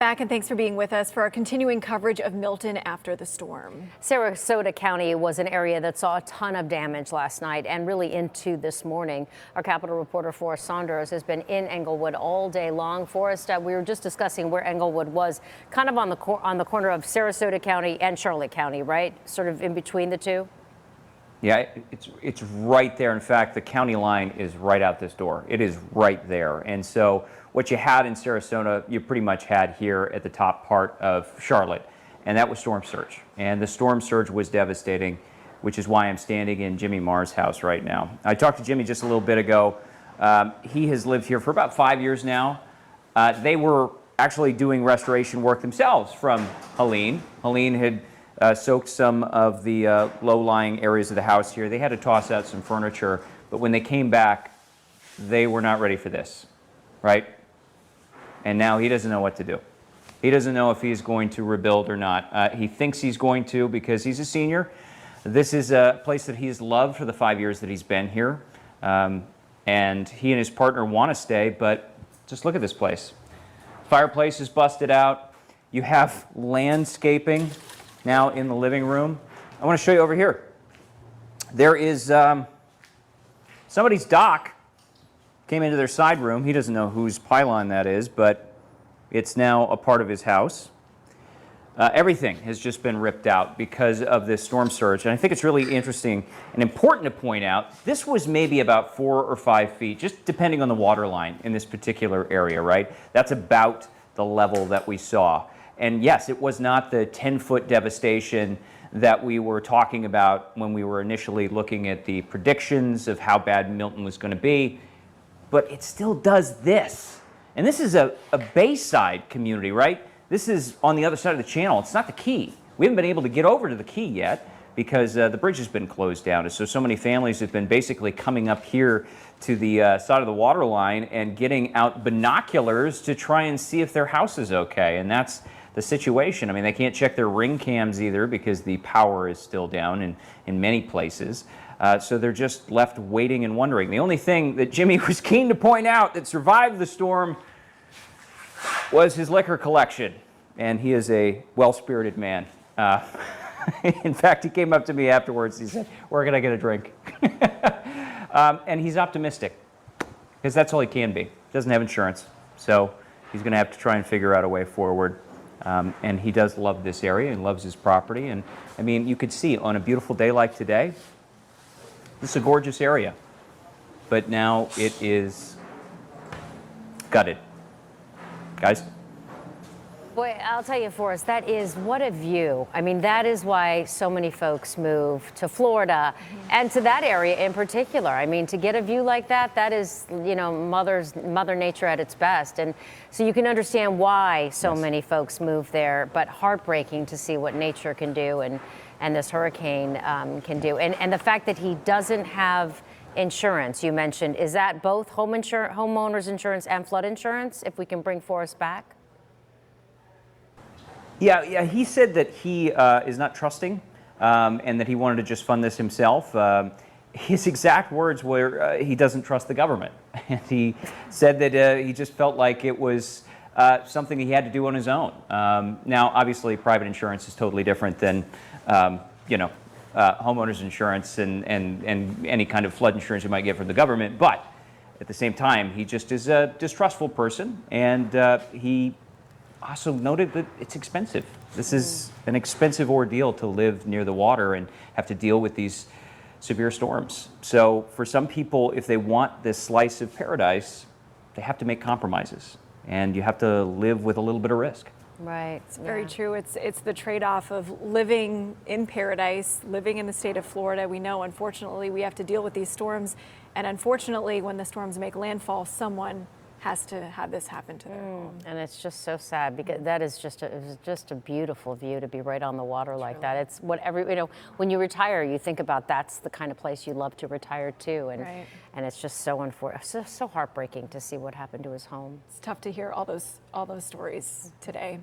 Back, and thanks for being with us for our continuing coverage of Milton after the storm. Sarasota County was an area that saw a ton of damage last night and really into this morning. Our Capitol reporter Forrest Saunders has been in Englewood all day long. Forrest, we were just discussing where Englewood was, kind of on the corner of Sarasota County and Charlotte County, right? Sort of in between the two. Yeah, it's right there. In fact, the county line is right out this door. It is right there. And so what you had in Sarasota, you pretty much had here at the top part of Charlotte, and that was storm surge. And the storm surge was devastating, which is why I'm standing in Jimmy Marr's house right now. I talked to Jimmy just a little bit ago. He has lived here for about 5 years now. They were actually doing restoration work themselves from Helene. Helene had soaked some of the low-lying areas of the house here. They had to toss out some furniture, but when they came back, they were not ready for this, right? And now he doesn't know what to do. He doesn't know if he's going to rebuild or not. He thinks he's going to because he's a senior. This is a place that he's loved for the 5 years that he's been here. And he and his partner want to stay, but just look at this place. Fireplace is busted out. You have landscaping now in the living room. I want to show you over here. There is somebody's dock came into their side room. He doesn't know whose pylon that is, but it's now a part of his house. Everything has just been ripped out because of this storm surge. And I think it's really interesting and important to point out, this was maybe about 4 or 5 feet, just depending on the water line in this particular area, right? That's about the level that we saw. And yes, it was not the 10-foot devastation that we were talking about when we were initially looking at the predictions of how bad Milton was going to be, but it still does this. And this is a bayside community, right? This is on the other side of the channel. It's not the Key. We haven't been able to get over to the Key yet because the bridge has been closed down. And so many families have been basically coming up here to the side of the water line and getting out binoculars to try and see if their house is okay. And that's the situation. I mean, they can't check their ring cams either because the power is still down in many places. So they're just left waiting and wondering. The only thing that Jimmy was keen to point out that survived the storm was his liquor collection. And he is a well-spirited man. In fact, he came up to me afterwards. He said, "Where can I get a drink?" And he's optimistic because that's all he can be. He doesn't have insurance. So he's going to have to try and figure out a way forward. And he does love this area and loves his property. And I mean, you could see on a beautiful day like today, this is a gorgeous area. But now it is gutted. Guys? Boy, I'll tell you, Forrest, that is, what a view. I mean, that is why so many folks move to Florida and to that area in particular. I mean, to get a view like that, that is, you know, Mother Nature at its best. And so you can understand why so many folks move there, but heartbreaking to see what nature can do and this hurricane can do. And the fact that he doesn't have insurance, you mentioned, is that both homeowners insurance and flood insurance, if we can bring Forrest back? Yeah, he said that he is not trusting and that he wanted to just fund this himself. His exact words were he doesn't trust the government. And he said that he just felt like it was something he had to do on his own. Now, obviously, private insurance is totally different than, homeowners insurance and any kind of flood insurance you might get from the government. But at the same time, he just is a distrustful person, and he also noted that it's expensive. This is an expensive ordeal to live near the water and have to deal with these severe storms. So for some people, if they want this slice of paradise, they have to make compromises, and you have to live with a little bit of risk. Right. It's very true. It's the trade-off of living in paradise, living in the state of Florida. We know, unfortunately, we have to deal with these storms, and unfortunately, when the storms make landfall, someone has to have this happen to their home. And it's just so sad because that is just a beautiful view to be right on the water like that. It's what when you retire, you think about that's the kind of place you love to retire to, and it's just so so heartbreaking to see what happened to his home. It's tough to hear all those stories today.